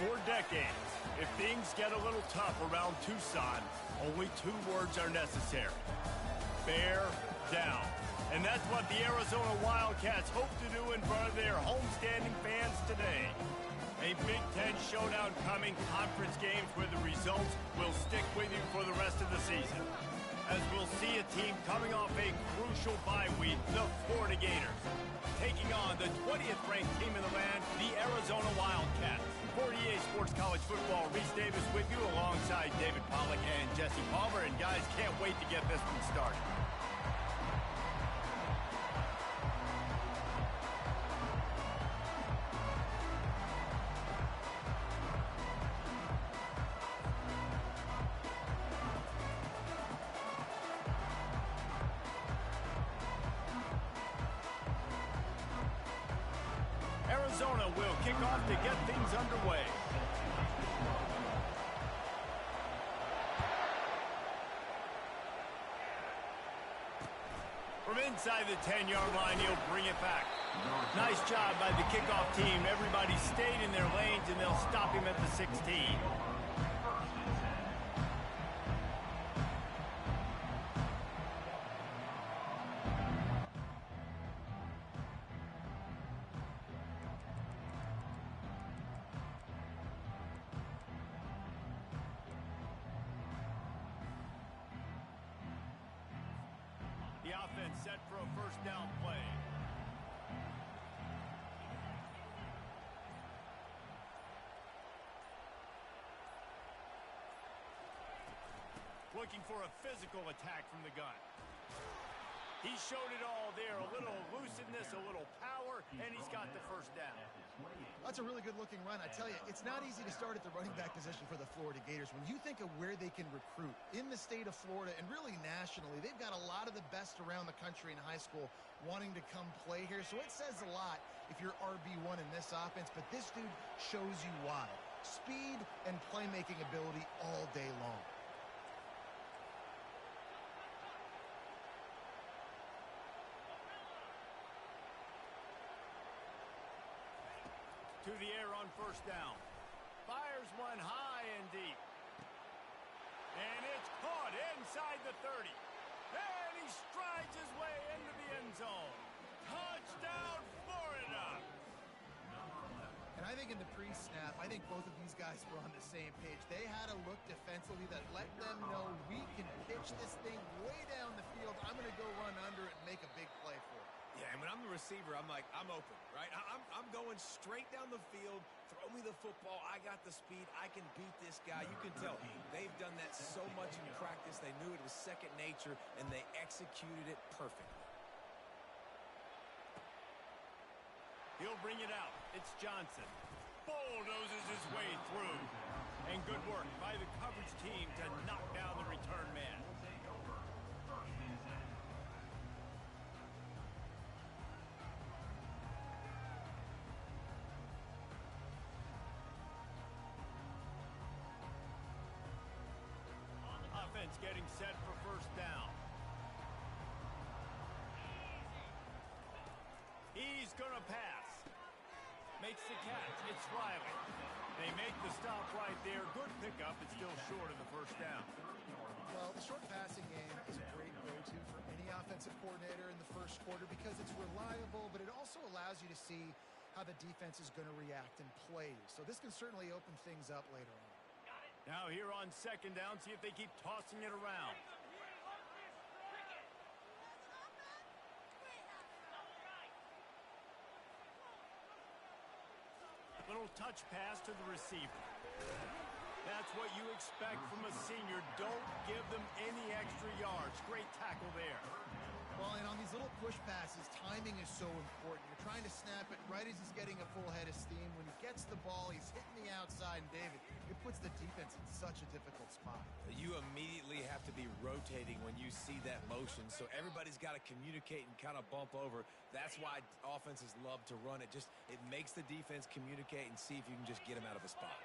For decades, if things get a little tough around Tucson, only two words are necessary. Bear down. And that's what the Arizona Wildcats hope to do in front of their homestanding fans today. A Big Ten showdown coming, conference games where the results will stick with you for the rest of the season. As we'll see a team coming off a crucial bye week, the Florida Gators, taking on the 20th ranked team in the land, the Arizona Wildcats. 48 Sports College Football, Reese Davis with you alongside David Pollack and Jesse Palmer. And guys, can't wait to get this one started. Arizona will kick off to get things underway. From inside the 10-yard line, he'll bring it back. Nice job by the kickoff team. Everybody stayed in their lanes, and they'll stop him at the 16. The offense set for a first down play. Looking for a physical attack from the gun. He showed it all there, a little elusiveness, a little power, and he's got the first down. That's a really good-looking run. I tell you, it's not easy to start at the running back position for the Florida Gators. When you think of where they can recruit in the state of Florida and really nationally, they've got a lot of the best around the country in high school wanting to come play here. So it says a lot if you're RB1 in this offense, but this dude shows you why. Speed and playmaking ability all day long. To the air on first down. Fires one high and deep. And it's caught inside the 30. And he strides his way into the end zone. Touchdown, Florida! And I think in the pre-snap, I think both of these guys were on the same page. They had a look defensively that let them know we can pitch this thing way down the field. I'm going to go run under it and make a big play for it. Yeah, and when I'm the receiver, I'm like, I'm open, right? I'm going straight down the field. Throw me the football. I got the speed. I can beat this guy. You can tell they've done that so much in practice. They knew it was second nature, and they executed it perfectly. He'll bring it out. It's Johnson. Bulldozes his way through. And good work by the coverage team to knock down the return man. Offense getting set for first down. He's going to pass. Makes the catch. It's Riley. They make the stop right there. Good pickup. It's still short of the first down. Well, the short passing game is a great go-to for any offensive coordinator in the first quarter because it's reliable, but it also allows you to see how the defense is going to react and play. So this can certainly open things up later on. Now here on second down, see if they keep tossing it around. Little touch pass to the receiver. That's what you expect from a senior. Don't give them any extra yards. Great tackle there. Well, and on these little push passes, timing is so important. You're trying to snap it right as he's getting a full head of steam. When he gets the ball, he's hitting the outside, and David, it puts the defense in such a difficult spot. You immediately have to be rotating when you see that motion, so everybody's got to communicate and kind of bump over. That's why offenses love to run it. It makes the defense communicate and see if you can just get them out of a spot.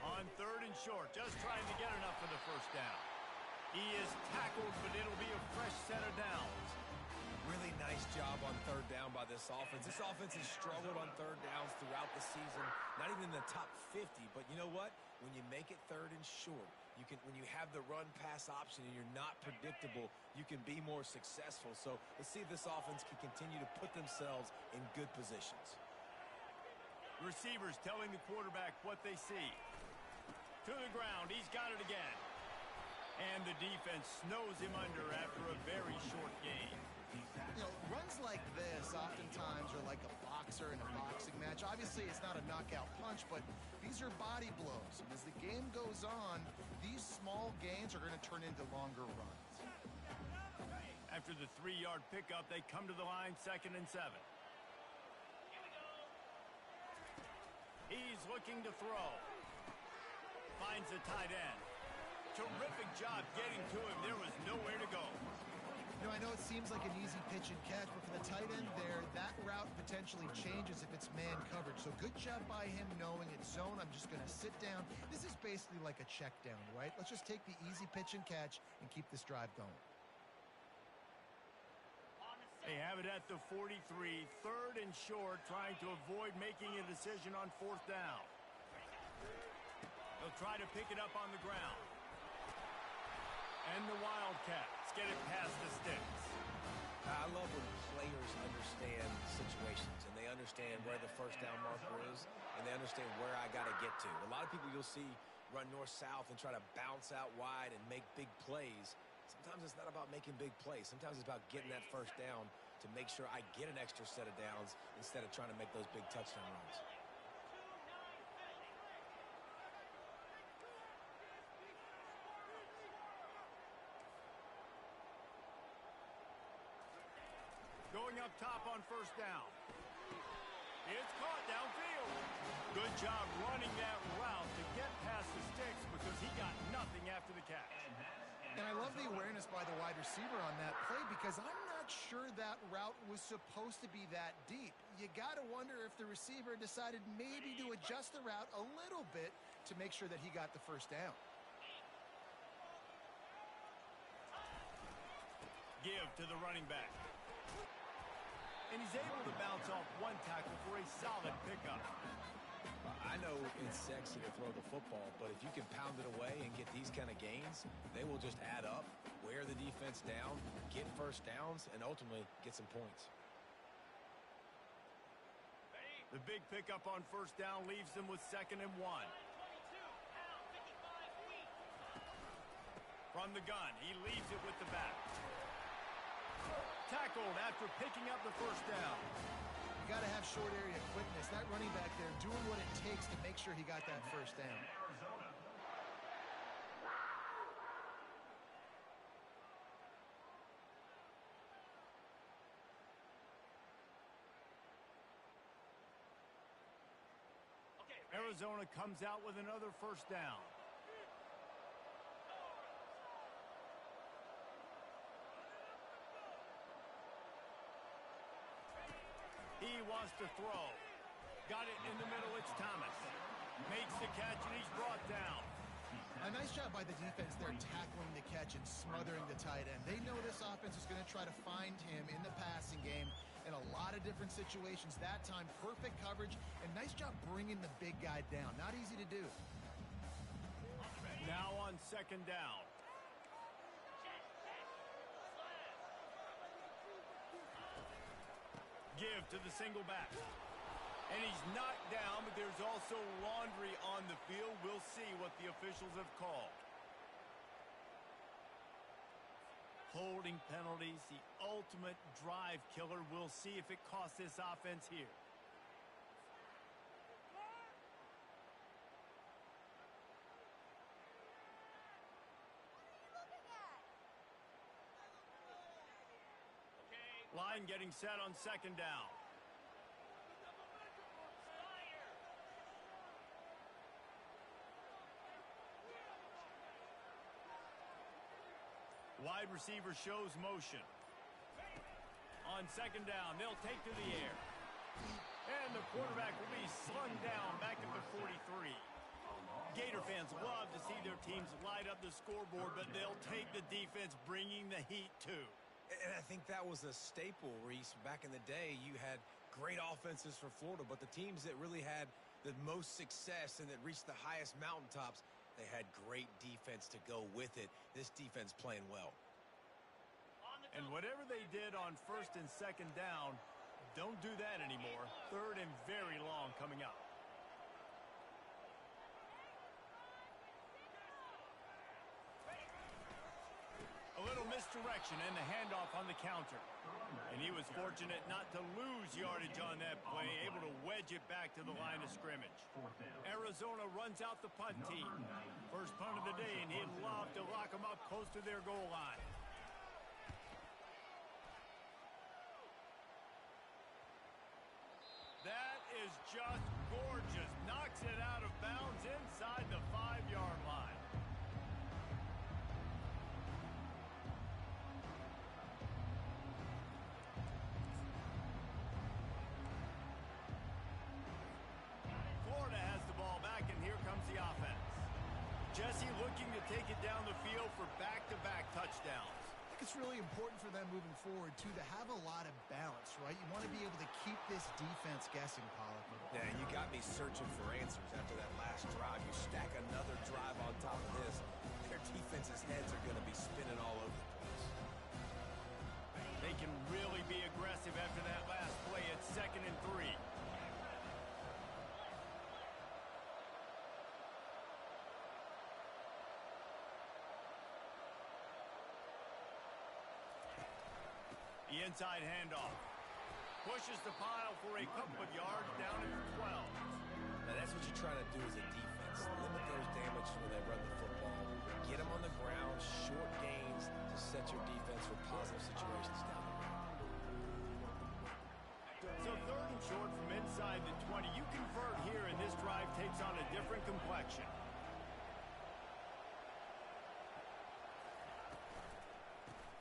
On third and short, just trying to get enough for the first down. He is tackled, but it'll be a fresh set of downs. Really nice job on third down. down by this offense. This offense has struggled on third downs throughout the season, not even in the top 50. But you know what? When you make it third and short, when you have the run-pass option and you're not predictable, you can be more successful. So let's see if this offense can continue to put themselves in good positions. Receivers telling the quarterback what they see. To the ground, he's got it again. And the defense snows him under after a very short game. You know, runs like this oftentimes are like a boxer in a boxing match. Obviously, it's not a knockout punch, but these are body blows. And as the game goes on, these small gains are going to turn into longer runs. After the 3-yard pickup, they come to the line, 2nd and 7. He's looking to throw. Finds the tight end. Terrific job getting to him. There was nowhere to go. You know, I know it seems like an easy pitch and catch, but for the tight end there, that route potentially changes if it's man coverage. So good job by him knowing it's zone. I'm just going to sit down. This is basically like a check down, right? Let's just take the easy pitch and catch and keep this drive going. They have it at the 43, 3rd and short, trying to avoid making a decision on 4th down. They'll try to pick it up on the ground. And the Wildcats get it past the sticks. I love when players understand situations and they understand where the 1st down marker is and they understand where I got to get to. A lot of people you'll see run north-south and try to bounce out wide and make big plays. Sometimes it's not about making big plays. Sometimes it's about getting that 1st down to make sure I get an extra set of downs instead of trying to make those big touchdown runs. Going up top on 1st down. It's caught downfield. Good job running that route to get past the sticks because he got nothing after the catch. And I love the awareness by the wide receiver on that play because I'm not sure that route was supposed to be that deep. You got to wonder if the receiver decided maybe to adjust the route a little bit to make sure that he got the 1st down. Give to the running back. And he's able to bounce off one tackle for a solid pickup. I know it's sexy to throw the football, but if you can pound it away and get these kind of gains, they will just add up, wear the defense down, get 1st downs, and ultimately get some points. The big pickup on 1st down leaves them with 2nd and 1. From the gun, he leaves it with the back. Tackled after picking up the 1st down. You got to have short area quickness. That running back there doing what it takes to make sure he got that 1st down. Arizona comes out with another 1st down. He wants to throw. Got it in the middle. It's Thomas. Makes the catch, and he's brought down. A nice job by the defense there tackling the catch and smothering the tight end. They know this offense is going to try to find him in the passing game in a lot of different situations. That time, perfect coverage, and nice job bringing the big guy down. Not easy to do. Now on 2nd down. Give to the single back. And he's knocked down, but there's also laundry on the field. We'll see what the officials have called. Holding penalties, the ultimate drive killer. We'll see if it costs this offense here. Line getting set on 2nd down. Wide receiver shows motion. On 2nd down, they'll take to the air. And the quarterback will be slung down back at the 43. Gator fans love to see their teams light up the scoreboard, but they'll take the defense bringing the heat too. And I think that was a staple, Reese. Back in the day, you had great offenses for Florida, but the teams that really had the most success and that reached the highest mountaintops, they had great defense to go with it. This defense playing well. And whatever they did on first and second down, don't do that anymore. Third and very long coming up. A little misdirection and the handoff on the counter. And he was fortunate not to lose yardage on that play, able to wedge it back to the line of scrimmage. Arizona runs out the punt team. First punt of the day, and he'd love to lock them up close to their goal line. That is just gorgeous. Knocks it out of bounds inside the 5-yard line. Florida has the ball back, and here comes the offense. Jesse looking to take it down the field for back-to-back touchdowns. I think it's really important for them moving forward, too, to have a lot of balance, right? You want to be able to keep this defense guessing, Pollock. Yeah, you got me searching for answers after that last drive. You stack another drive on top of this, their defense's heads are going to be spinning all over the place. They can really be aggressive after that last play. It's 2nd and 3. The inside handoff. Pushes the pile for a couple of yards down at the 12. Now that's what you try to do as a defense. Limit those damage when they run the football. Get them on the ground, short gains to set your defense for positive situations down the road. So 3rd and short from inside the 20. You convert here and this drive takes on a different complexion.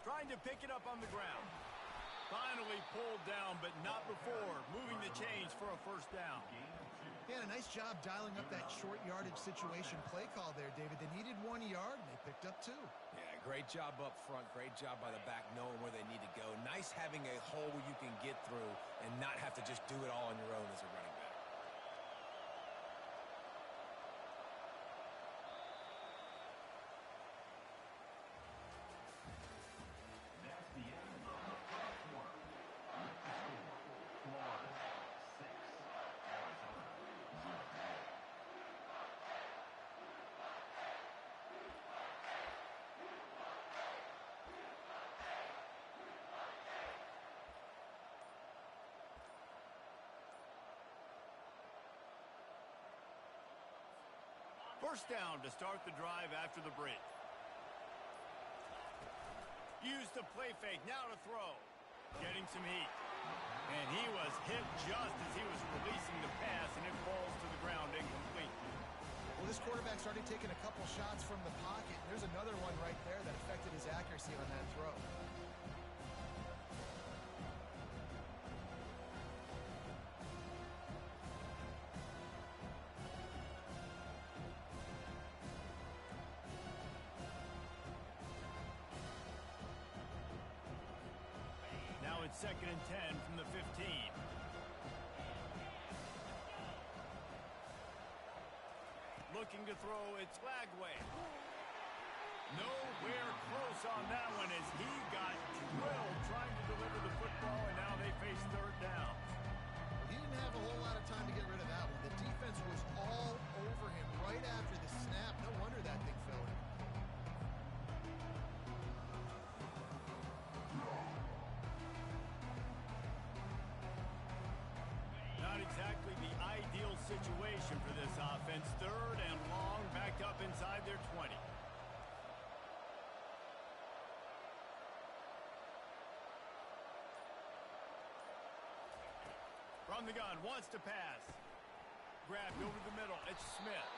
Trying to pick it up on the ground. Finally pulled down, but not before moving the chains for a first down. Yeah, a nice job dialing up that short yardage situation play call there, David. They needed 1 yard, and they picked up 2. Yeah, great job up front. Great job by the back knowing where they need to go. Nice having a hole where you can get through and not have to just do it all on your own as a running back. First down to start the drive after the break. Use the play fake, now to throw. Getting some heat. And he was hit just as he was releasing the pass, and it falls to the ground incomplete. Well, this quarterback started taking a couple shots from the pocket. There's another one right there that affected his accuracy on that throw. Now it's 2nd and 10 from the 15. Looking to throw, it's Lagway. Nowhere close on that one as he got drilled trying to deliver the football, and now they face 3rd down. He didn't have a whole lot of time to get rid of that one. The defense was all over him right after the snap. No wonder that thing fell in. Not exactly the ideal situation for this offense. 3rd and long, backed up inside their 20. From the gun, wants to pass. Grabbed over the middle, it's Smith.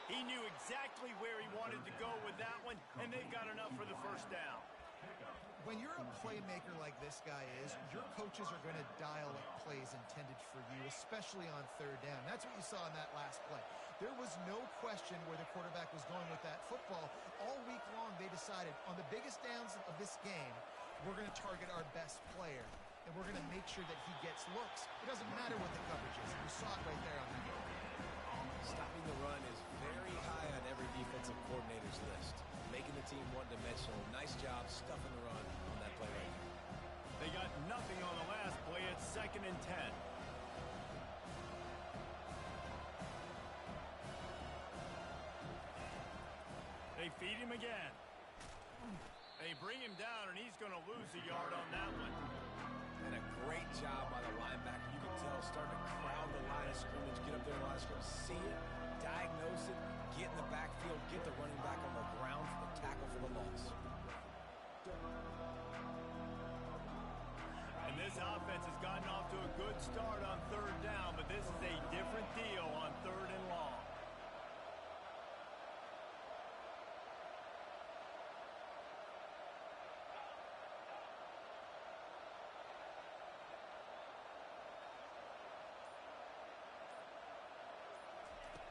He knew exactly where he wanted to go with that one, and they've got enough for the first down. When you're a playmaker like this guy is, your coaches are going to dial up plays intended for you, especially on 3rd down. That's what you saw in that last play. There was no question where the quarterback was going with that football. All week long, they decided on the biggest downs of this game, we're going to target our best player, and we're going to make sure that he gets looks. It doesn't matter what the coverage is. You saw it right there on that goal. Stopping the run is very high on every defensive coordinator's list. Making the team one-dimensional. Nice job stuffing the run on that play right there. They got nothing on the last play. It's 2nd and 10. They feed him again. They bring him down, and he's going to lose a yard on that one. And a great job by the linebacker. You can tell starting to crowd the line of scrimmage, get up there in the line of scrimmage, see it, diagnose it, get in the backfield, get the running back on the ground for the tackle for the loss. And this offense has gotten off to a good start on 3rd down, but this is a different deal on 3rd and long.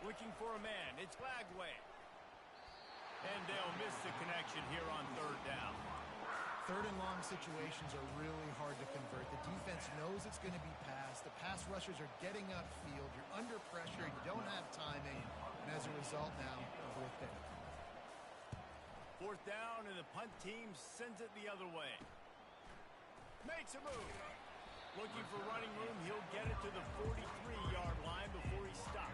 Looking for a man. It's Lagway. And they'll miss the connection here on 3rd down. 3rd and long situations are really hard to convert. The defense knows it's going to be passed. The pass rushers are getting upfield. You're under pressure. You don't have timing. And as a result now, a 4th down. 4th down, and the punt team sends it the other way. Makes a move. Looking for running room. He'll get it to the 43-yard line before he stops.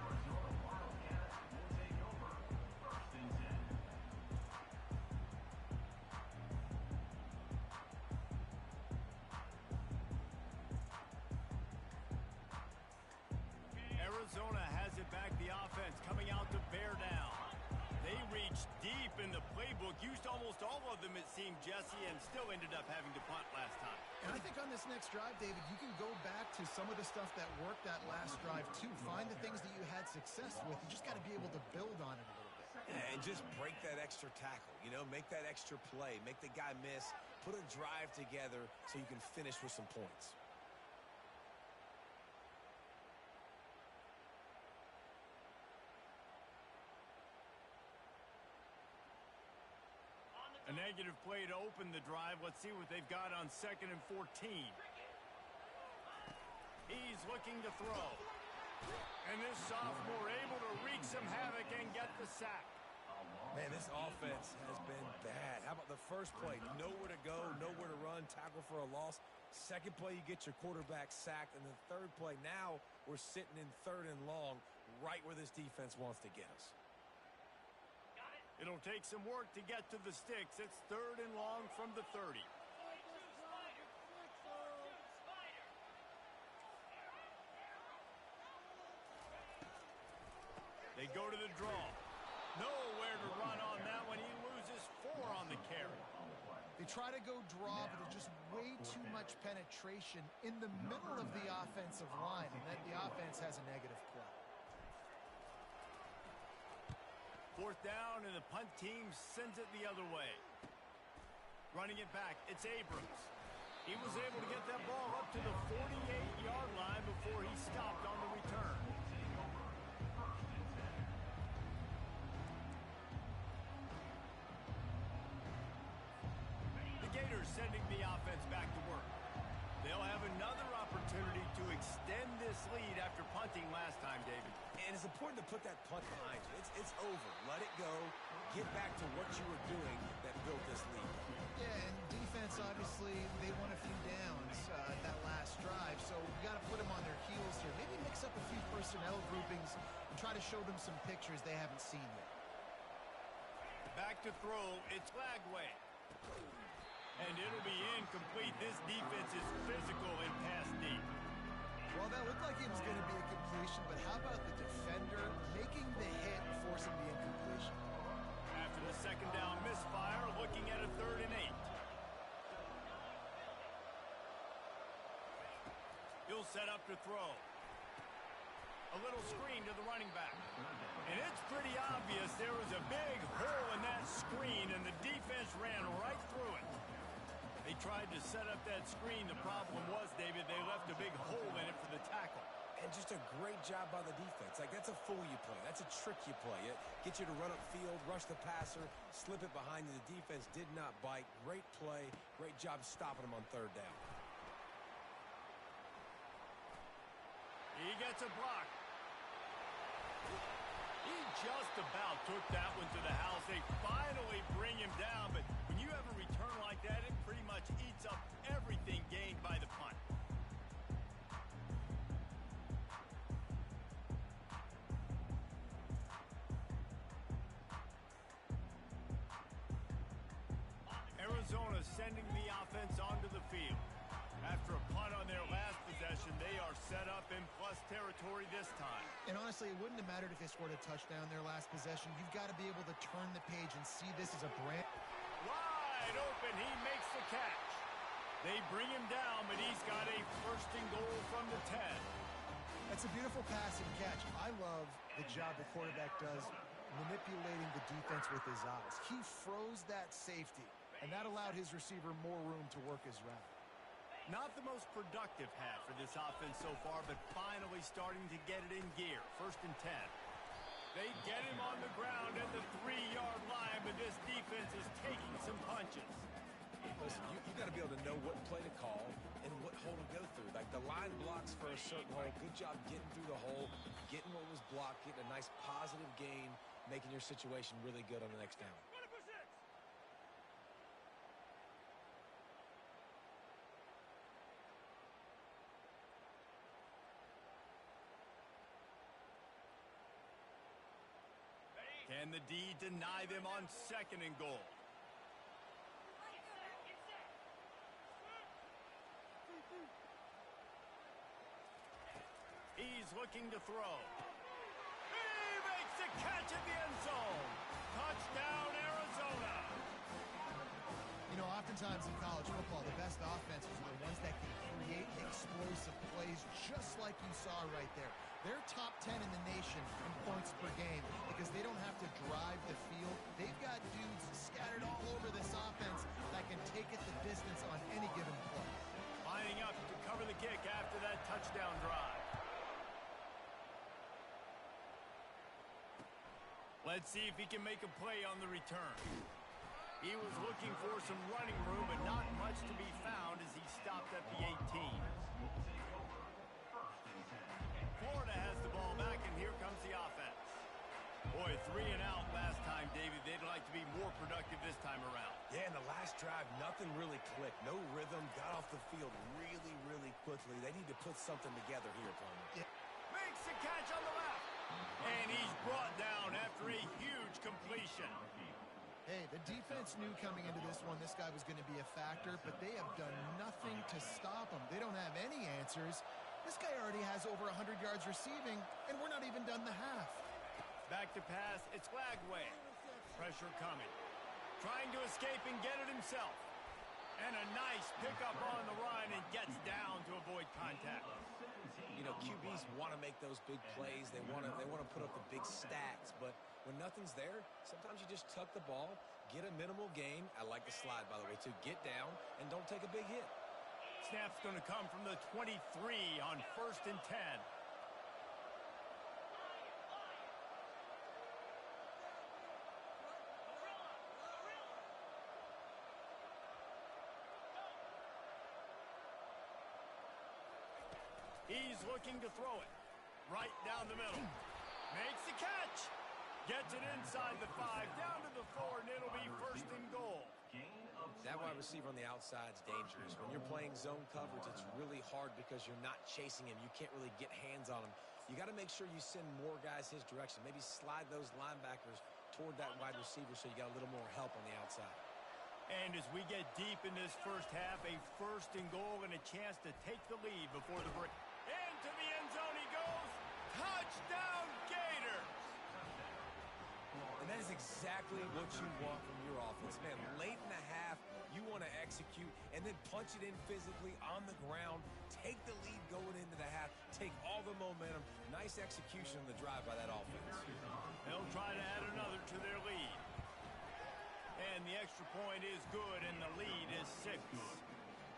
Arizona has it back. The offense coming out to bear down. They reached deep in the playbook, used almost all of them, it seemed, Jesse, and still ended up having to punt last time. And I think on this next drive, David, you can go back to some of the stuff that worked that last drive, too. Find the things that you had success with. You just got to be able to build on it a little bit. And just break that extra tackle, you know, make that extra play, make the guy miss, put a drive together so you can finish with some points. A negative play to open the drive. Let's see what they've got on 2nd and 14. He's looking to throw. And this sophomore able to wreak some havoc and get the sack. Man, this offense has been bad. How about the first play? Nowhere to go, nowhere to run, tackle for a loss. 2nd play, you get your quarterback sacked. And the 3rd play, now we're sitting in 3rd and long, right where this defense wants to get us. It'll take some work to get to the sticks. It's 3rd and long from the 30. They go to the draw. Nowhere to run on that one. He loses 4 on the carry. They try to go draw, but there's just way too much penetration in the middle of the offensive line, and then the offense has a negative play. 4th down, and the punt team sends it the other way. Running it back, it's Abrams. He was able to get that ball up to the 48-yard line before he stopped on the return. The Gators sending the offense back to work. They'll have another opportunity to extend this lead after punting last time, David. And it's important to put that punt behind you. It's over. Let it go. Get back to what you were doing that built this lead. Yeah, and defense, obviously, they won a few downs that last drive, so you got to put them on their heels here. Maybe mix up a few personnel groupings and try to show them some pictures they haven't seen yet. Back to throw, it's Lagway. And it'll be incomplete. This defense is physical and pass deep. Well, that looked like it was going to be a completion, but how about the defender making the hit and forcing the incompletion? After the 2nd down misfire, looking at a 3rd and 8. He'll set up to throw. A little screen to the running back. And it's pretty obvious there was a big hole in that screen, and the defense ran right through it. They tried to set up that screen. The problem was, David, they left a big hole in it for the tackle. And And just a great job by the defense. Like, that's a fool you play. That's a trick you play. It gets you to run upfield, rush the passer, slip it behind you. The defense did not bite. Great play. Great job stopping him on third down. He gets a block. He just about took that one to the house. They finally bring him down, but when you have a return like that, it pretty much eats up everything gained by the punt. Arizona sending the offense onto the field. After a punt on their last possession, they are set up in plus territory this time. And honestly, it wouldn't have mattered if they scored a touchdown their last possession. You've got to be able to turn the page and see this as a brand. Wide open, he makes the catch. They bring him down, but he's got a first and goal from the 10. That's a beautiful pass and catch. I love the job the quarterback does manipulating the defense with his eyes. He froze that safety, and that allowed his receiver more room to work his route. Not the most productive half for this offense so far, but finally starting to get it in gear. First and 10. They get him on the ground at the 3-yard line, but this defense is taking some punches. Listen, you got to be able to know what play to call and what hole to go through. Like, the line blocks for a certain hole. Good job getting through the hole, getting what was blocked, getting a nice positive gain, making your situation really good on the next down. Can the D deny them on second and goal? He's looking to throw. He makes a catch at the end zone. Touchdown, Arizona. You know, oftentimes in college football, the best offenses are the ones that can create explosive plays just like you saw right there. They're top 10 in the nation in points per game because they don't have to drive the field. They've got dudes scattered all over this offense that can take it the distance on any given play. Lining up to cover the kick after that touchdown drive. Let's see if he can make a play on the return. He was looking for some running room, but not much to be found as he stopped at the 18. Florida has the ball back, and here comes the offense. Boy, 3 and out last time, David. They'd like to be more productive this time around. Yeah, in the last drive, nothing really clicked. No rhythm, got off the field really, really quickly. They need to put something together here, Palmer. Yeah. Makes the catch on the left. And he's brought down after a huge completion. Hey, the defense knew coming into this one this guy was going to be a factor, but they have done nothing to stop him. They don't have any answers. This guy already has over 100 yards receiving, and we're not even done the half. Back to pass, it's Lagway. Pressure coming. Trying to escape and get it himself. And a nice pickup on the run and gets down to avoid contact. You know, QBs want to make those big plays. They want to put up the big stats, but when nothing's there, sometimes you just tuck the ball, get a minimal gain. I like the slide, by the way, too. Get down and don't take a big hit. Snap's going to come from the 23 on first and 10. He's looking to throw it right down the middle. Makes the catch. Gets it inside the 5, down to the 4, and it'll be first and goal. That wide receiver on the outside is dangerous. When you're playing zone coverage, it's really hard because you're not chasing him. You can't really get hands on him. You got to make sure you send more guys his direction. Maybe slide those linebackers toward that wide receiver so you got a little more help on the outside. And as we get deep in this first half, a first and goal and a chance to take the lead before the break. Into the end zone he goes. Touchdown, Gators! And that is exactly what you want from your offense. Man, late in the half, you want to execute and then punch it in physically on the ground. Take the lead going into the half. Take all the momentum. Nice execution on the drive by that offense. They'll try to add another to their lead. And the extra point is good, and the lead is 6.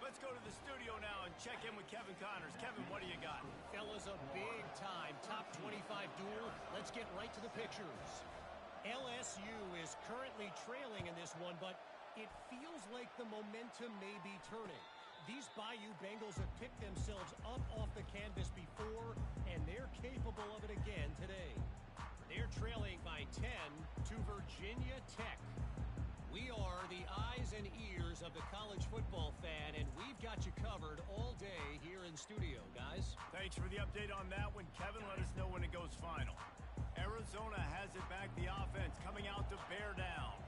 Let's go to the studio now and check in with Kevin Connors. Kevin, what do you got? Fellas, a big-time top 25 duel. Let's get right to the pictures. LSU is currently trailing in this one, but it feels like the momentum may be turning. These Bayou Bengals have picked themselves up off the canvas before, and they're capable of it again today. They're trailing by 10 to Virginia Tech. We are the eyes and ears of the college football fan, and we've got you covered all day here in studio, guys. Thanks for the update on that one, Kevin. Let us know when it goes final. Arizona has it back. The offense coming out to bear down.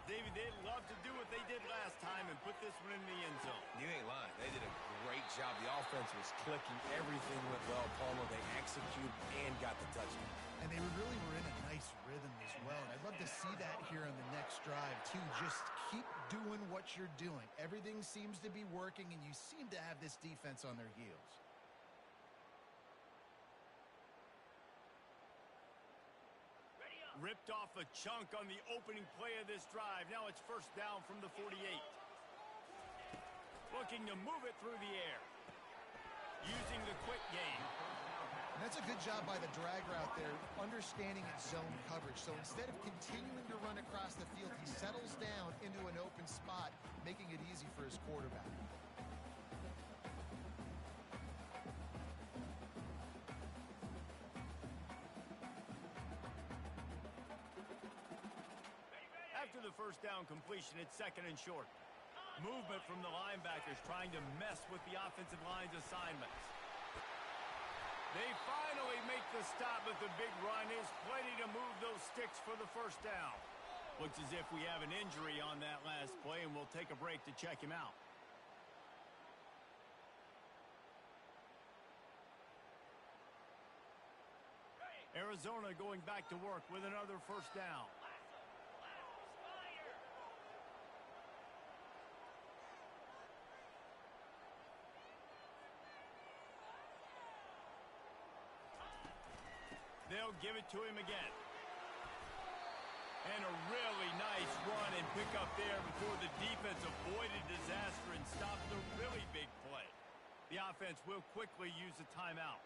David, they'd love to do what they did last time and put this one in the end zone. You ain't lying. They did a great job. The offense was clicking. Everything went well, Palmer. They executed and got the touchdown. And they really were in a nice rhythm as well. And I'd love to see that here on the next drive, too. Just keep doing what you're doing. Everything seems to be working, and you seem to have this defense on their heels. Ripped off a chunk on the opening play of this drive. Now it's first down from the 48. Looking to move it through the air. Using the quick game. And that's a good job by the drag route there, understanding its zone coverage. So instead of continuing to run across the field, he settles down into an open spot, making it easy for his quarterback. After the first down completion, it's second and short. Movement from the linebackers trying to mess with the offensive line's assignments. They finally make the stop, but the big run is plenty to move those sticks for the first down. Looks as if we have an injury on that last play, and we'll take a break to check him out. Arizona going back to work with another first down. They'll give it to him again. And a really nice run and pick up there before the defense avoided disaster and stopped the really big play. The offense will quickly use a timeout.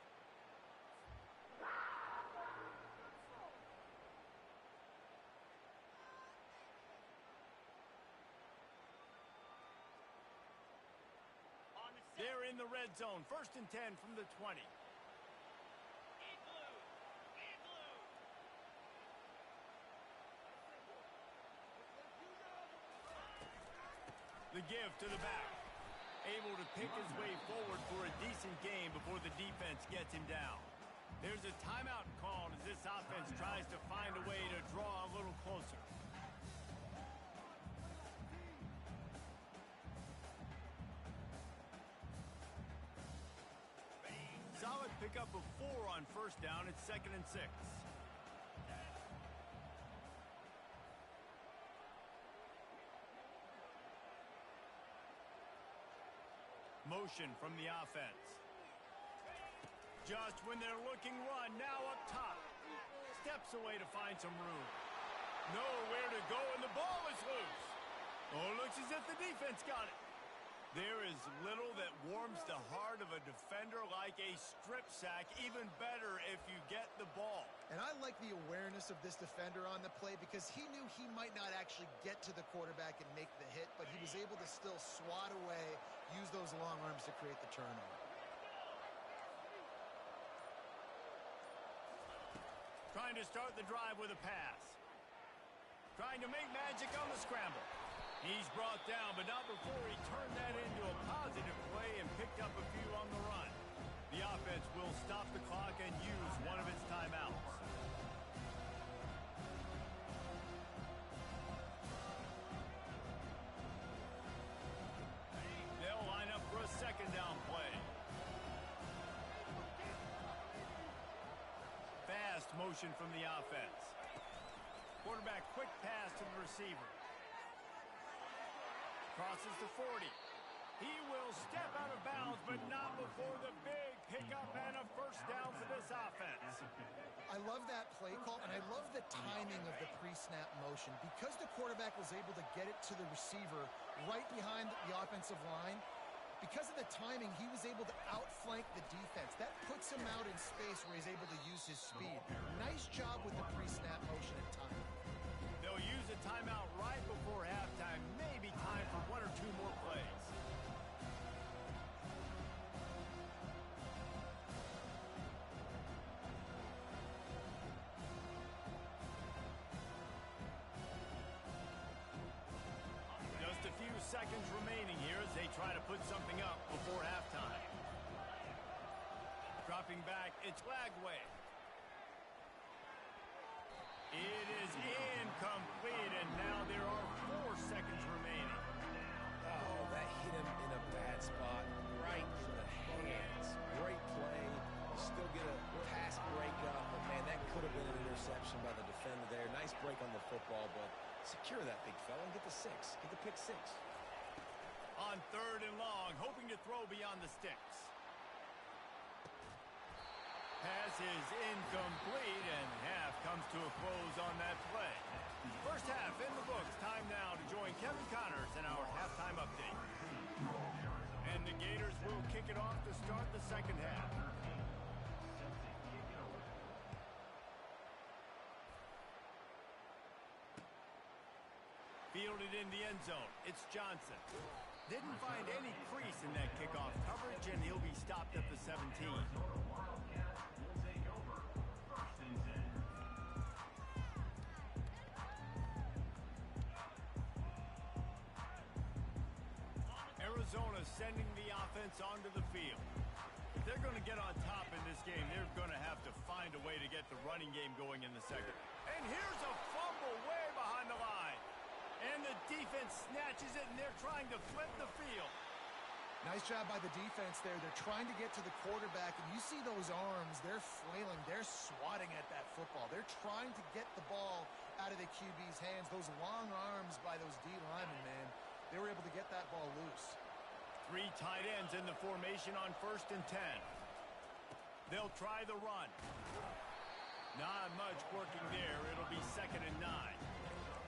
They're in the red zone. First and 10 from the 20. The give to the back. Able to pick his way forward for a decent game before the defense gets him down. There's a timeout called as this offense tries to find a way to draw a little closer. Solid pickup of 4 on first down. It's second and 6. Motion from the offense. Just when they're looking run, now up top. Steps away to find some room. Nowhere to go, and the ball is loose. Oh, looks as if the defense got it. There is little that warms the heart of a defender like a strip sack. Even better if you get the ball. And I like the awareness of this defender on the play because he knew he might not actually get to the quarterback and make the hit, but he was able to still swat away, use those long arms to create the turnover. Trying to start the drive with a pass. Trying to make magic on the scramble. He's brought down, but not before he turned that into a positive play and picked up a few on the run. The offense will stop the clock and use one of its timeouts. They'll line up for a second down play. Fast motion from the offense. Quarterback quick pass to the receiver. Crosses the 40. He will step out of bounds, but not before the big pickup and a first down for this offense. I love that play call, and I love the timing of the pre-snap motion. Because the quarterback was able to get it to the receiver right behind the offensive line, Because of the timing, he was able to outflank the defense. That puts him out in space where he's able to use his speed. Nice job with the pre-snap motion and timing. They'll use a timeout right before halftime. Maybe time for one or two more plays. Just a few seconds remaining here as they try to put something up before halftime. Dropping back, it's Lagway. It is incomplete, and now there are 4 seconds remaining. Oh, that hit him in a bad spot, right in the hands. Great play. Still get a pass break up, but man, that could have been an interception by the defender there. Nice break on the football, but secure that big fella and get the 6. Get the pick 6. On 3rd and long, hoping to throw beyond the sticks. Pass is incomplete, and half comes to a close on that play. First half in the books. Time now to join Kevin Connors in our halftime update. And the Gators will kick it off to start the second half. Fielded in the end zone. It's Johnson. Didn't find any crease in that kickoff coverage, and he'll be stopped at the 17. Arizona sending the offense onto the field. If they're going to get on top in this game, they're going to have to find a way to get the running game going in the second. And here's a fumble way behind the line. And the defense snatches it, and they're trying to flip the field. Nice job by the defense there. They're trying to get to the quarterback, and you see those arms. They're flailing. They're swatting at that football. They're trying to get the ball out of the QB's hands. Those long arms by those D linemen, man. They were able to get that ball loose. 3 tight ends in the formation on 1st and 10. They'll try the run. Not much working there. It'll be 2nd and 9.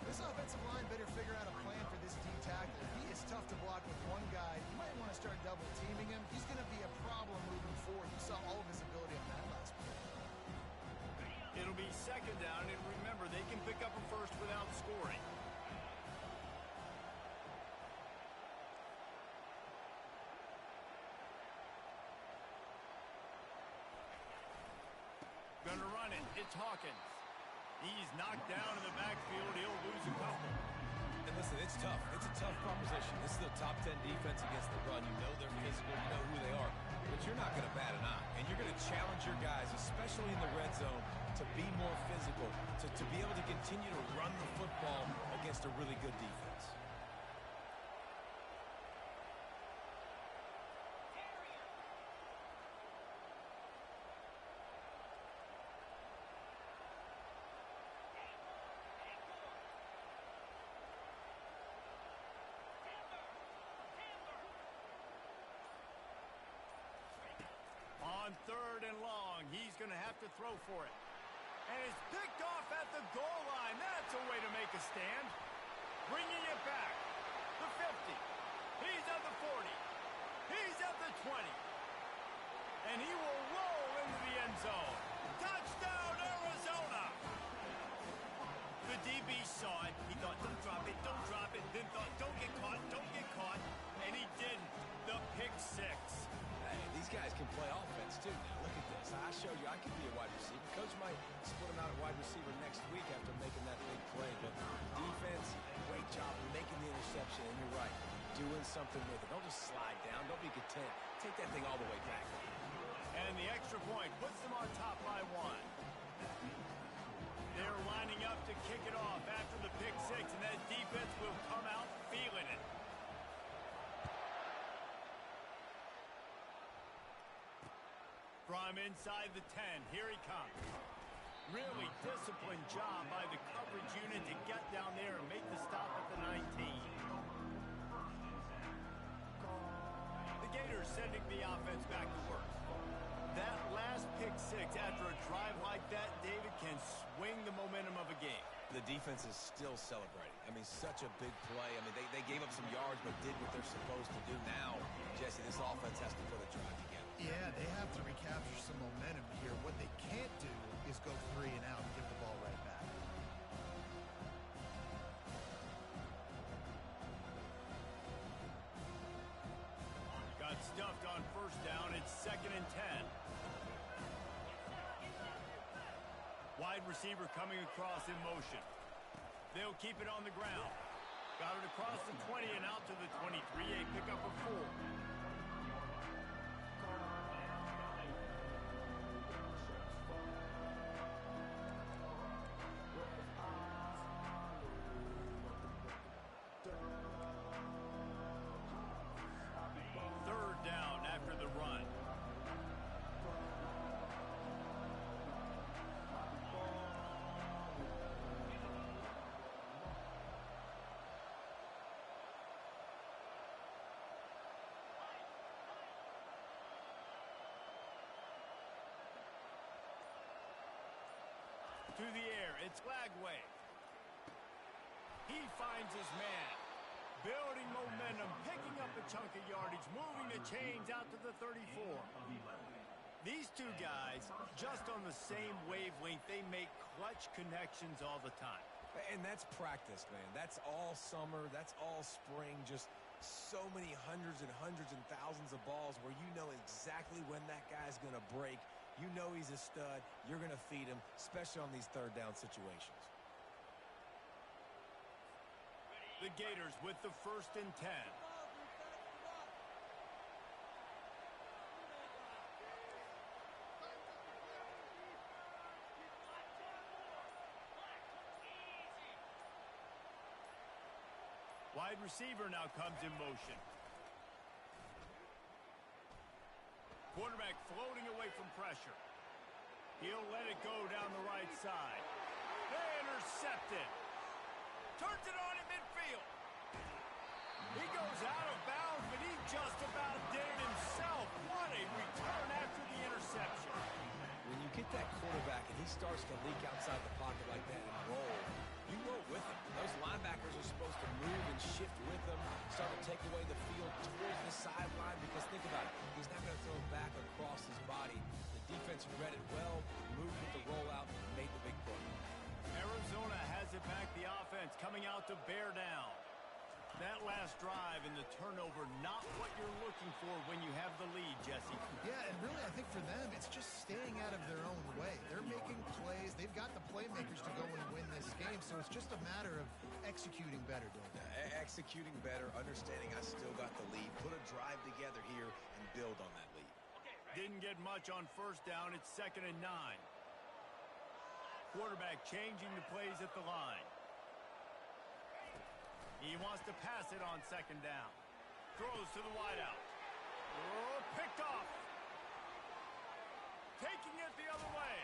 This offensive line better figure out a plan for this D tackle. He is tough to block with one guy. You might want to start double teaming him. He's going to be a problem moving forward. You saw all of his ability on that last play. It'll be 2nd down, and remember, they can pick up a first without scoring. Gonna run it. It's Hawkins. He's knocked down in the backfield. He'll lose a couple. And listen, it's tough. It's a tough proposition. This is a top 10 defense against the run. You know they're physical. You know who they are. But you're not going to bat an eye. And you're going to challenge your guys, especially in the red zone, to be more physical, to be able to continue to run the football against a really good defense. On 3rd and long, he's going to have to throw for it. And it's picked off at the goal line. That's a way to make a stand. Bringing it back. The 50. He's at the 40. He's at the 20. And he will roll into the end zone. Touchdown, Arizona! The DB saw it. He thought, don't drop it, don't drop it. Then thought, don't get caught, don't get caught. And he didn't. The pick 6. Hey, these guys can play offense, too. Now, look at this. I showed you I could be a wide receiver. Coach might split him out at wide receiver next week after making that big play. But defense, great job making the interception. And you're right, doing something with it. Don't just slide down. Don't be content. Take that thing all the way back. And the extra point puts them on top by 1. They're lining up to kick it off after the pick 6, and that defense will come out feeling it. From inside the 10, here he comes. Really disciplined job by the coverage unit to get down there and make the stop at the 19. The Gators sending the offense back to work. That last pick 6 after a drive like that, David, can swing the momentum of a game. The defense is still celebrating. I mean, such a big play. I mean, they gave up some yards but did what they're supposed to do. Now, Jesse, this offense has to put a drive together. Yeah, they have to recapture some momentum here. What they can't do is go 3 and out and give the ball right back. Got stuffed on first down. It's 2nd and 10. Wide receiver coming across in motion. They'll keep it on the ground. Got it across the 20 and out to the 23. A pickup of 4. Third down after the run. To the air, it's Lagway. He finds his man. Building momentum, picking up a chunk of yardage, moving the chains out to the 34. These two guys, just on the same wavelength, they make clutch connections all the time. And that's practice, man. That's all summer. That's all spring. Just so many hundreds and thousands of balls where you know exactly when that guy's going to break. You know he's a stud. You're going to feed him, especially on these third down situations. The Gators with the 1st and 10. Wide receiver now comes in motion. Quarterback floating away from pressure. He'll let it go down the right side. They intercept it. Turns it on in midfield. He goes out of bounds, but he just about did it himself. What a return after the interception. When you get that quarterback and he starts to leak outside the pocket like that and roll, you roll with him. Those linebackers are supposed to move and shift with him, start to take away the field towards the sideline, because think about it, he's not going to throw it back across his body. The defense read it well, moved with the rollout, and made the big play. Arizona has it back, the offense coming out to bear down. That last drive and the turnover, not what you're looking for when you have the lead, Jesse. Yeah, and really, I think for them, it's just staying out of their own way. They're making plays. They've got the playmakers to go and win this game, so it's just a matter of executing better, don't they? Executing better, understanding I still got the lead, put a drive together here, and build on that lead. Didn't get much on first down. It's 2nd and 9. Quarterback changing the plays at the line. He wants to pass it on 2nd down. Throws to the wideout. Oh, picked off. Taking it the other way.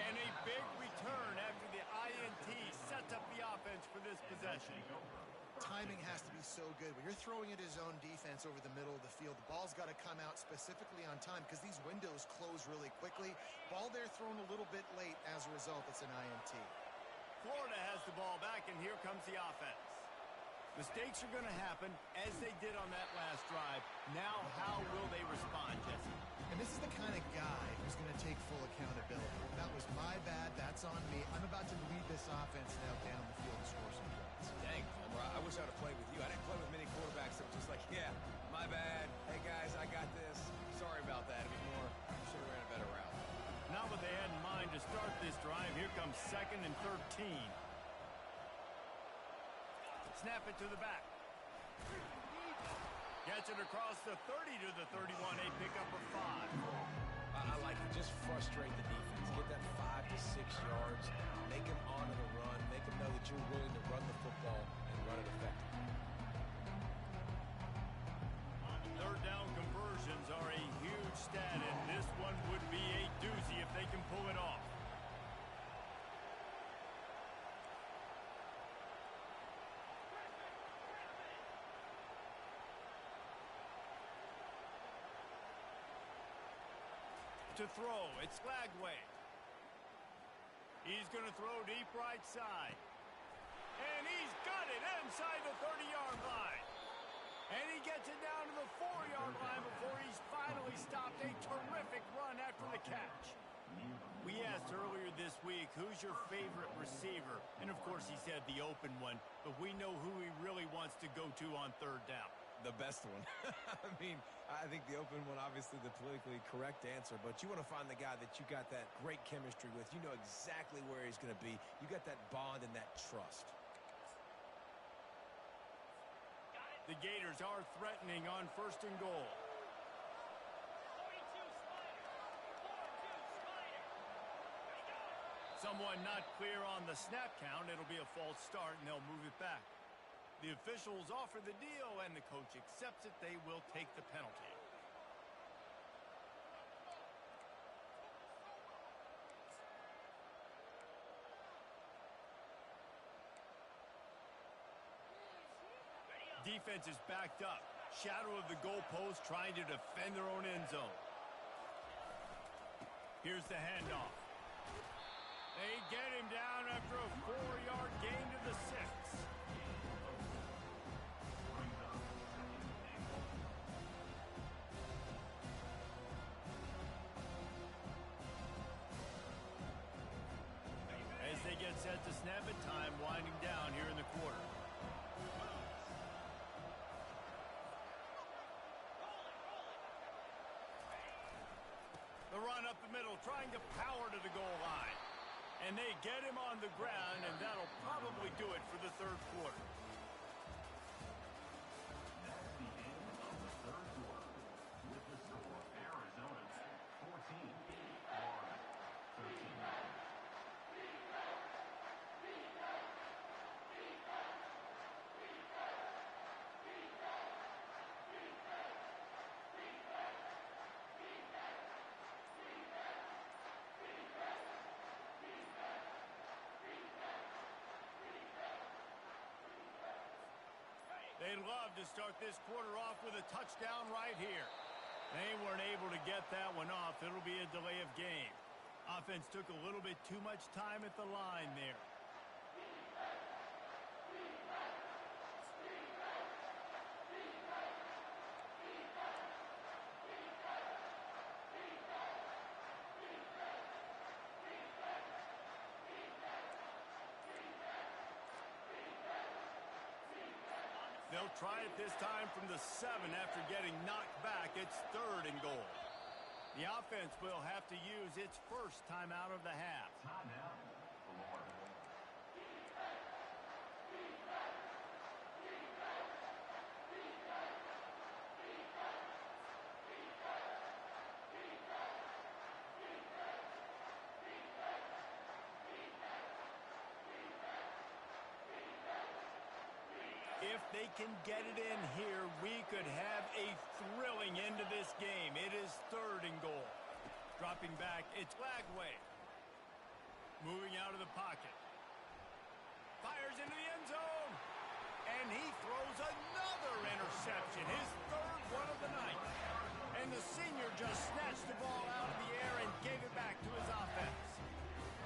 And a big return after the INT sets up the offense for this possession. Timing has to be so good. When you're throwing at his own defense over the middle of the field, the ball's got to come out specifically on time because these windows close really quickly. Ball there thrown a little bit late. As a result, it's an INT. Florida has the ball back, and here comes the offense. Mistakes are going to happen, as they did on that last drive. Now, how will they respond, Jesse? And this is the kind of guy who's going to take full accountability. That was my bad. That's on me. I'm about to lead this offense now down the field and score some points. Dang, Homer, I wish I'd have played with you. I didn't play with many quarterbacks that were just like, yeah, my bad. Hey, guys, I got this. Sorry about that. It was more, should have ran a better route. Not what they had in mind to start this drive. Here comes 2nd and 13. Snap it to the back. Gets it across the 30 to the 31. A pickup of 5. I like it. Just frustrate the defense. Get that 5 to 6 yards. Make them honor the run. Make them know that you're willing to run the football and run it effectively. Third down conversions are a huge stat, and this one would be a doozy if they can pull it off. To throw, it's Lagway. He's going to throw deep right side. And he's got it inside the 30-yard line. And he gets it down to the 4-yard line before he's finally stopped. A terrific run after the catch. We asked earlier this week, who's your favorite receiver? And, of course, he said the open one. But we know who he really wants to go to on third down. The best one. I mean, I think the open one, obviously the politically correct answer, but you want to find the guy that you got that great chemistry with. You know exactly where he's going to be. You got that bond and that trust. The Gators are threatening on 1st and goal. Someone not clear on the snap count. It'll be a false start, and they'll move it back. The officials offer the deal, and the coach accepts it. They will take the penalty. Defense is backed up. Shadow of the goalpost, trying to defend their own end zone. Here's the handoff. They get him down after a 4-yard gain to the 6. As they get set to snap it, time winding down here in the quarter. The run up the middle, trying to power to the goal line. And they get him on the ground, and that'll probably do it for the third quarter. That's the end of the third quarter. With the score, Arizona 14, Florida 13. They'd love to start this quarter off with a touchdown right here. They weren't able to get that one off. It'll be a delay of game. Offense took a little bit too much time at the line there. They'll try it this time from the 7 after getting knocked back. It's 3rd and goal. The offense will have to use its first time out of the half. Timeout, Florida. If they can get it in here, we could have a thrilling end to this game. It is 3rd and goal. Dropping back, it's Lagway. Moving out of the pocket. Fires into the end zone. And he throws another interception, his 3rd one of the night. And the senior just snatched the ball out of the air and gave it back to his offense.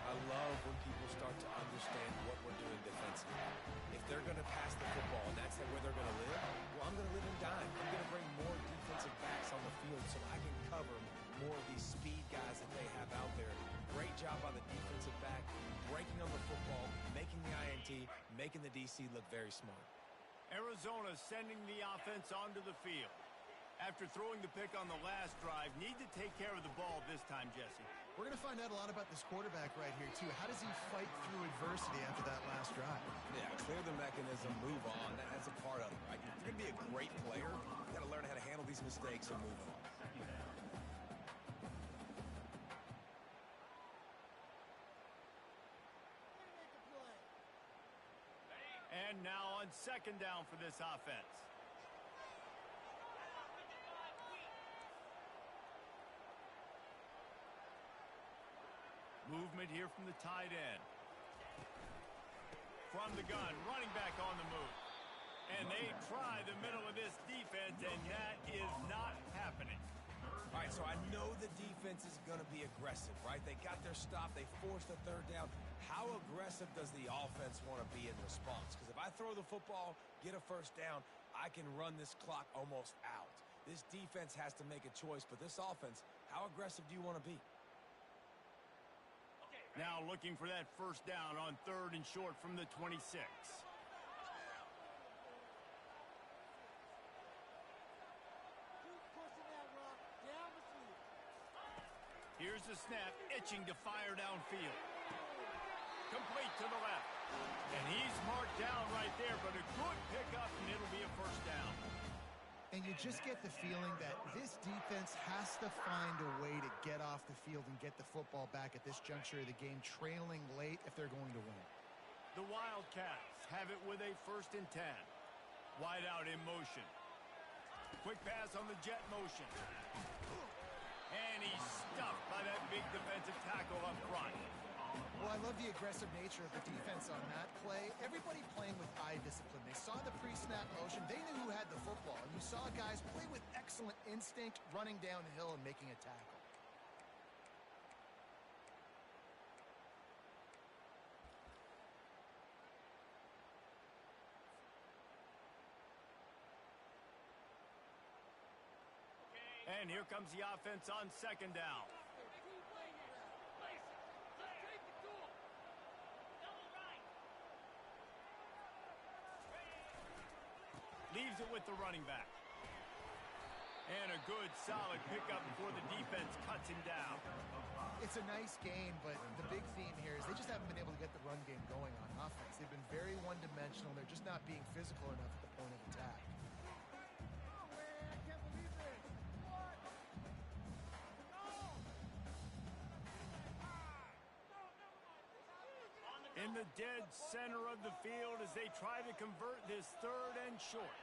I love when people start to understand what we're doing defensively. If they're going to pass the football and that's where they're going to live, well, I'm going to live and die. I'm going to bring more defensive backs on the field so I can cover more of these speed guys that they have out there. Great job by the defensive back, breaking on the football, making the INT, making the DC look very smart. Arizona sending the offense onto the field. After throwing the pick on the last drive, need to take care of the ball this time, Jesse. We're going to find out a lot about this quarterback right here, too. How does he fight through adversity after that last drive? Yeah, clear the mechanism, move on. That's a part of it, right? If you're going to be a great player, you've got to learn how to handle these mistakes and move on. And now on 2nd down for this offense. Movement here from the tight end. From the gun, running back on the move. And they try the middle of this defense, and that is not happening. All right, so I know the defense is going to be aggressive, right? They got their stop. They forced the third down. How aggressive does the offense want to be in response? Because if I throw the football, get a first down, I can run this clock almost out. This defense has to make a choice, but this offense, how aggressive do you want to be? Now looking for that first down on 3rd and short from the 26. Here's the snap, itching to fire downfield. Complete to the left. And he's marked down right there, but a good pickup, and it'll be a first down. And you just get the feeling that this defense has to find a way to get off the field and get the football back at this juncture of the game, trailing late if they're going to win. The Wildcats have it with a 1st and 10. Wide out in motion. Quick pass on the jet motion. And he's stuffed by that big defensive tackle up front. Well, I love the aggressive nature of the defense on that play. Everybody playing with eye discipline. They saw the pre-snap motion. They knew who had the football. And you saw guys play with excellent instinct, running downhill and making a tackle. And here comes the offense on 2nd down. Leaves it with the running back. And a good, solid pickup before the defense cuts him down. It's a nice game, but the big theme here is they just haven't been able to get the run game going on offense. They've been very one-dimensional. They're just not being physical enough at the point of attack. In the dead center of the field as they try to convert this 3rd and short.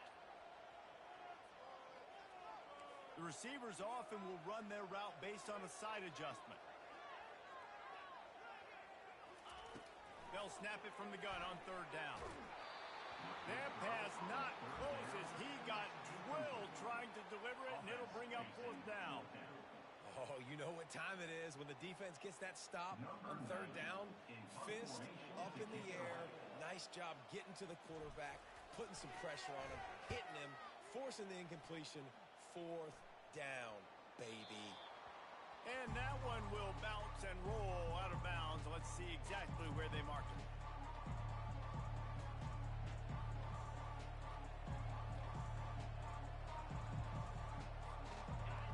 The receivers often will run their route based on a side adjustment. They'll snap it from the gun on 3rd down. That pass not close as he got drilled trying to deliver it, and it'll bring up 4th down. Oh, you know what time it is when the defense gets that stop on 3rd down. Fist up in the air. Nice job getting to the quarterback, putting some pressure on him, hitting him, forcing the incompletion. 4th down, baby. And that one will bounce and roll out of bounds. Let's see exactly where they marked it.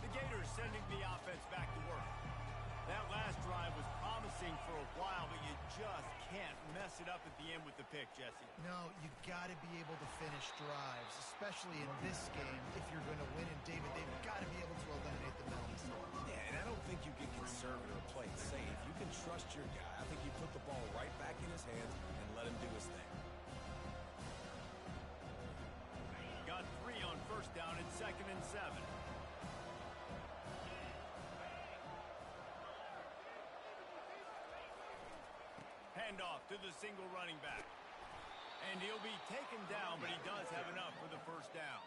The Gators sending the offense back to work. That last drive was promising for a while, but you just can't mess it up at the end with the pick, Jesse. No, you got to be able to finish drives, especially in this game. If you're going to win, and David, they've got to be able to eliminate the penalties. Yeah, and I don't think you get conservative or play it safe. You can trust your guy. I think you put the ball right back in his hands and let him do his thing. Got 3 on 1st down and 2nd and 7. Handoff to the single running back. And he'll be taken down, but he does have enough for the 1st down.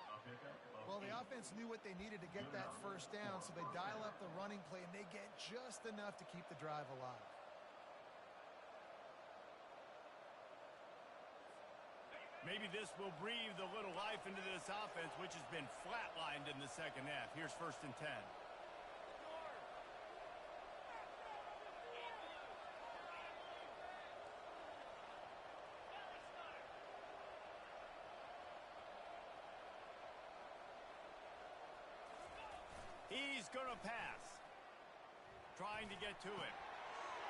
Well, the offense knew what they needed to get that 1st down, so they dial up the running play, and they get just enough to keep the drive alive. Maybe this will breathe a little life into this offense, which has been flatlined in the 2nd half. Here's 1st and 10. He's going to pass. Trying to get to it.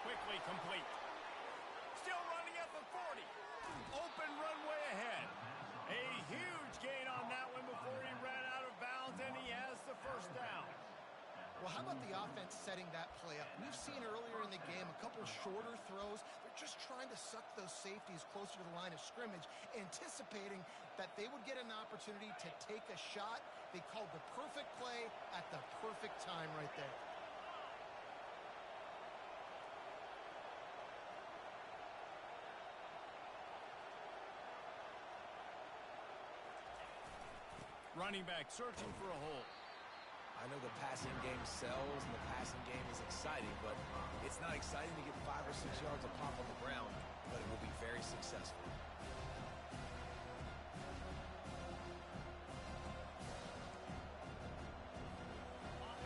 Quickly complete. Still running at the 40. Open runway ahead. A huge gain on that one before he ran out of bounds, and he has the 1st down. Well, how about the offense setting that play up? We've seen earlier in the game a couple shorter throws. They're just trying to suck those safeties closer to the line of scrimmage, anticipating that they would get an opportunity to take a shot. They called the perfect play at the perfect time right there. Running back searching for a hole. I know the passing game sells and the passing game is exciting, but it's not exciting to get 5 or 6 yards of pop on the ground, but it will be very successful.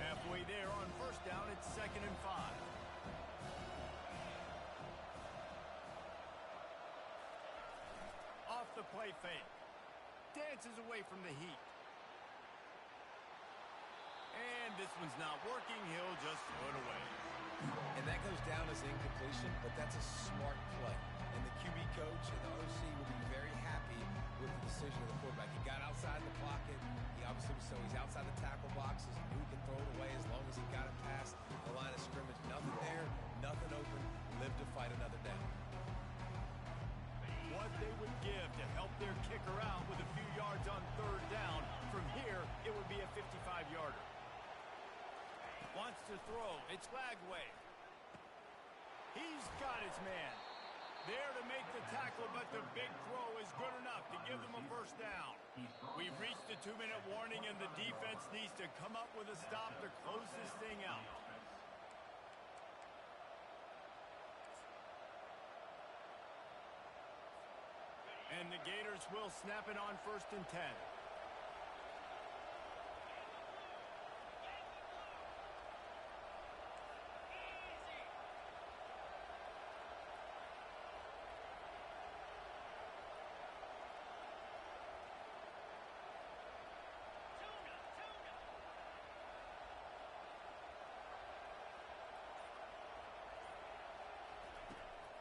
Halfway there on first down, it's 2nd and 5. Off the play fake. Dances away from the heat. And this one's not working. He'll just throw it away. And that goes down as incompletion, but that's a smart play. And the QB coach and the OC will be very happy with the decision of the quarterback. He got outside the pocket. He obviously so he's outside the tackle boxes. He knew he can throw it away as long as he got it past the line of scrimmage. Nothing there, nothing open. Live to fight another down. What they would give to help their kicker out with a few yards on 3rd down. From here, it would be a 55-yarder. Wants to throw. It's Lagway. He's got his man. There to make the tackle, but the big throw is good enough to give them a first down. We've reached the 2-minute warning, and the defense needs to come up with a stop to close this thing out. And the Gators will snap it on 1st and 10.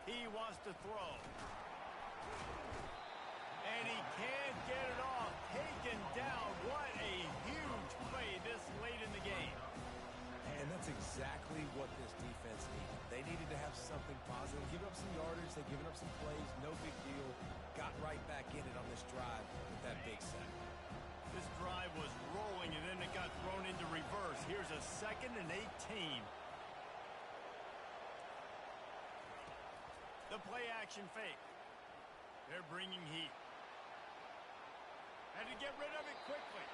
He wants to throw. And he can't get it off. Taken down. What a huge play this late in the game. And that's exactly what this defense needed. They needed to have something positive. Give up some yardage. They've given up some plays. No big deal. Got right back in it on this drive with that big sack. This drive was rolling, and then it got thrown into reverse. Here's a 2nd and 18. The play-action fake. They're bringing heat. Had to get rid of it quickly.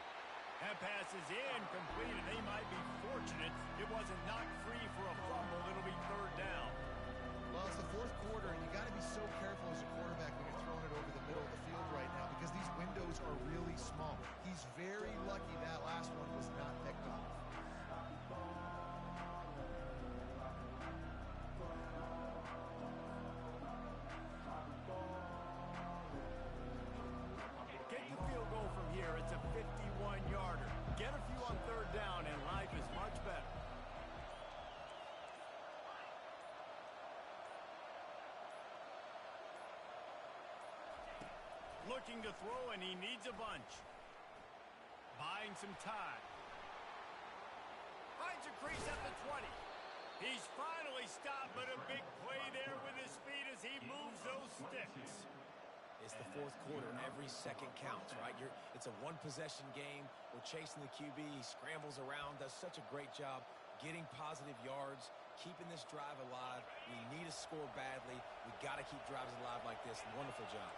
That pass is incomplete, and they might be fortunate it wasn't knocked free for a fumble. It'll be 3rd down. Well, it's the 4th quarter, and you got to be so careful as a quarterback when you're throwing it over the middle of the field right now because these windows are really small. He's very lucky that last one was not picked off. Take the field goal from here. It's a 51-yarder. Get a few on 3rd down, and life is much better. Looking to throw, and he needs a bunch. Buying some time. Finds a crease at the 20. He's finally stopped, but a big play there with his speed as he moves those sticks. It's the 4th quarter. Every second counts, right? It's a one-possession game. We're chasing the QB. He scrambles around, does such a great job getting positive yards, keeping this drive alive. We need to score badly. We got to keep drives alive like this. Wonderful job.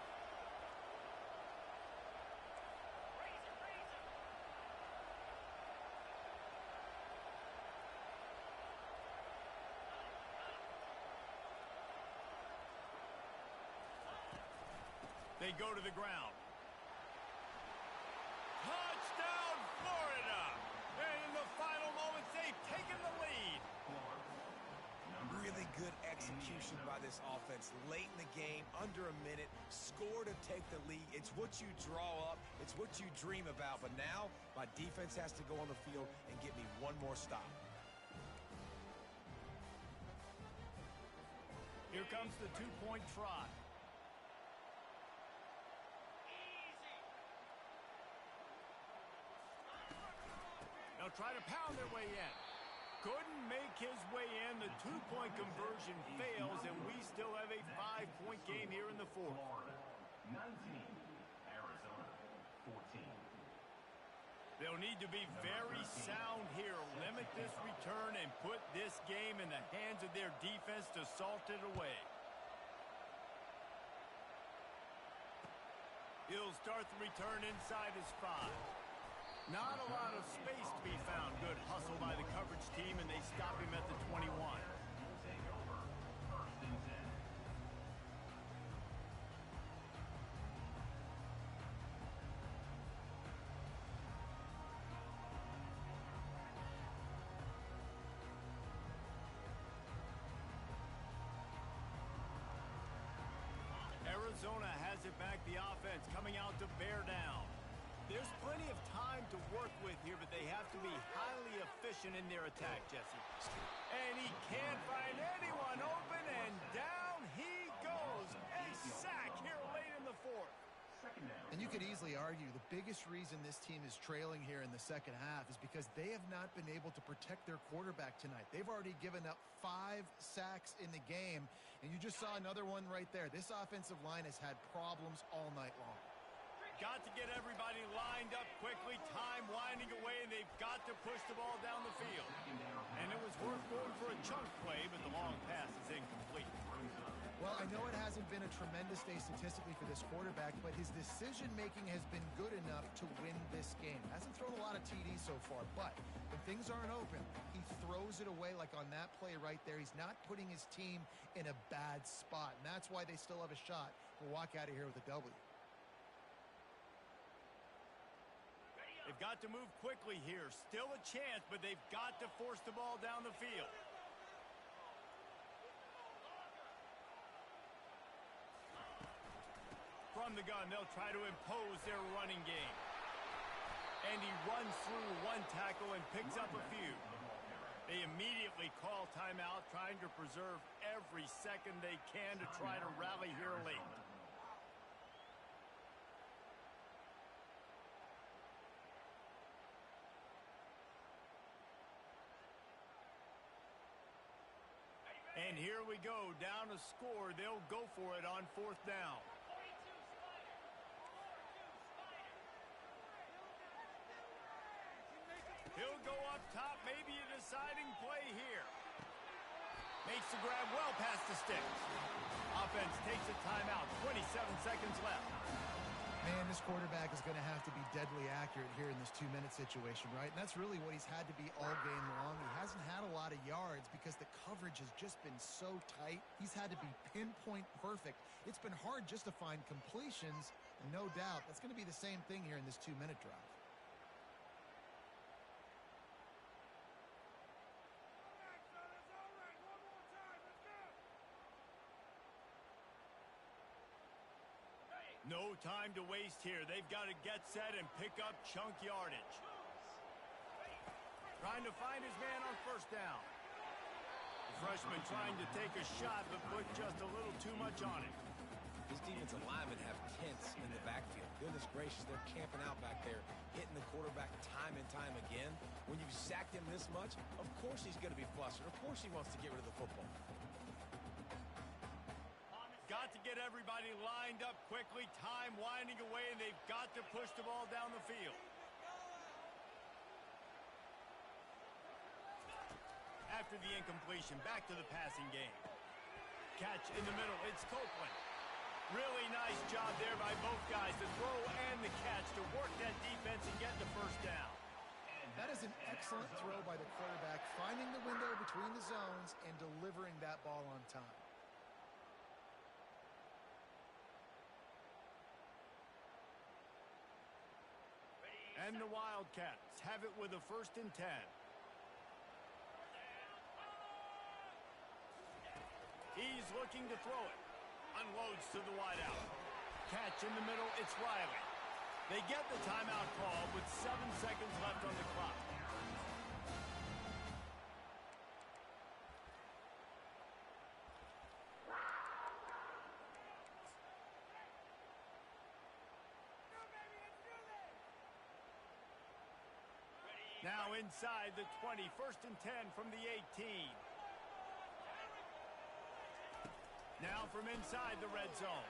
They go to the ground. Touchdown, Florida! And in the final moments, they've taken the lead. Really good execution by this offense. Late in the game, under a minute, score to take the lead. It's what you draw up. It's what you dream about. But now, my defense has to go on the field and get me one more stop. Here comes the 2-point try. They'll try to pound their way in. Couldn't make his way in. The 2-point conversion fails, and we still have a 5-point game here in the 4th. Florida 19, Arizona 14. They'll need to be very sound here. Limit this return and put this game in the hands of their defense to salt it away. He'll start the return inside his 5. Not a lot of space to be found. Good hustle by the coverage team, and they stop him at the 21. Will take over. First and 10. Arizona has it back. The offense coming out to bear down. There's plenty of time to work with here, but they have to be highly efficient in their attack, Jesse. And he can't find anyone open, and down he goes. A sack here late in the fourth. Second down. And you could easily argue the biggest reason this team is trailing here in the second half is because they have not been able to protect their quarterback tonight. They've already given up 5 sacks in the game, and you just saw another one right there. This offensive line has had problems all night long. Got to get everybody lined up quickly. Time winding away, and they've got to push the ball down the field. And it was worth going for a chunk play, but the long pass is incomplete. Well, I know it hasn't been a tremendous day statistically for this quarterback, but his decision-making has been good enough to win this game. Hasn't thrown a lot of TDs so far, but when things aren't open, he throws it away like on that play right there. He's not putting his team in a bad spot, and that's why they still have a shot to walk out of here with a W. They've got to move quickly here. Still a chance, but they've got to force the ball down the field. From the gun, they'll try to impose their running game. And he runs through one tackle and picks up a few. They immediately call timeout, trying to preserve every second they can to try to rally here late. And here we go, down a score. They'll go for it on 4th down. He'll go up top, maybe a deciding play here. Makes the grab well past the sticks. Offense takes a timeout, 27 seconds left. Man, this quarterback is going to have to be deadly accurate here in this 2-minute situation, right? And that's really what he's had to be all game long. He hasn't had a lot of yards because the coverage has just been so tight. He's had to be pinpoint perfect. It's been hard just to find completions, and no doubt that's going to be the same thing here in this 2-minute drive. No time to waste here. They've got to get set and pick up chunk yardage. Trying to find his man on 1st down. The freshman trying to take a shot, but put just a little too much on it. These defensive linemen have tents in the backfield. Goodness gracious, they're camping out back there, hitting the quarterback time and time again. When you've sacked him this much, of course he's going to be flustered. Of course he wants to get rid of the football. Got to get everybody lined up quickly. Time winding away, and they've got to push the ball down the field. After the incompletion, back to the passing game. Catch in the middle. It's Copeland. Really nice job there by both guys, the throw and the catch, to work that defense and get the 1st down. That is an excellent throw by the quarterback, finding the window between the zones and delivering that ball on time. And the Wildcats have it with a 1st and 10. He's looking to throw it. Unloads to the wideout. Catch in the middle, it's Riley. They get the timeout call with 7 seconds left on the clock. Now inside the 20, 1st and 10 from the 18. Now from inside the red zone.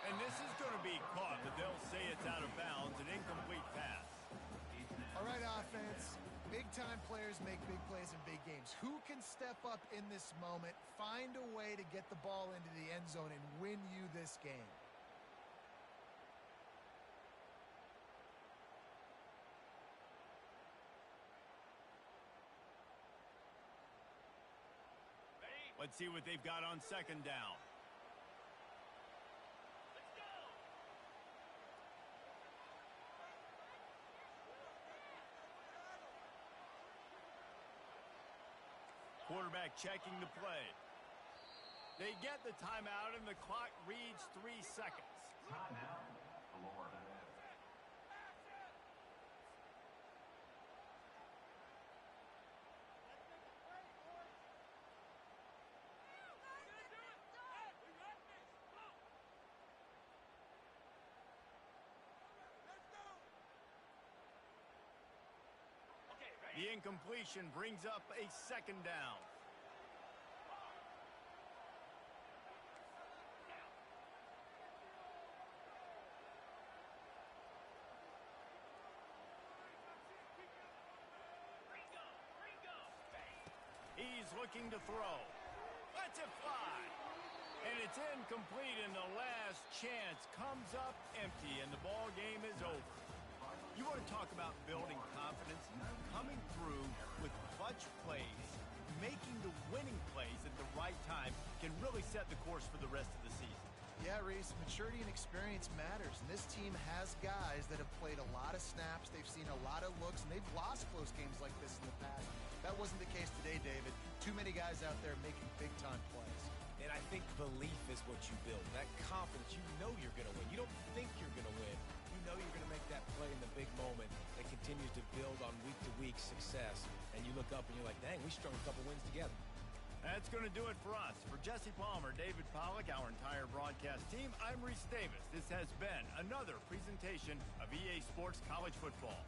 And this is going to be caught, but they'll say it's out of bounds, an incomplete pass. All right, offense. Big-time players make big plays in big games. Who can step up in this moment, find a way to get the ball into the end zone, and win you this game? Let's see what they've got on second down. Quarterback checking the play. They get the timeout, and the clock reads 3 seconds. Timeout, Florida. The incompletion brings up a second down. He's looking to throw. Lets it fly. And it's incomplete, and the last chance comes up empty, and the ball game is over. You want to talk about building confidence? Coming through with clutch plays, making the winning plays at the right time can really set the course for the rest of the season. Yeah, Reese, maturity and experience matters, and this team has guys that have played a lot of snaps, they've seen a lot of looks, and they've lost close games like this in the past. That wasn't the case today, David. Too many guys out there making big-time plays. And I think belief is what you build. That confidence, you know you're going to win. You don't think you're going to win. You know you're going to make that play in the big moment that continues to build on week-to-week success. And you look up and you're like, dang, we strung a couple wins together. That's going to do it for us. For Jesse Palmer, David Pollack, our entire broadcast team, I'm Reese Davis. This has been another presentation of EA Sports College Football.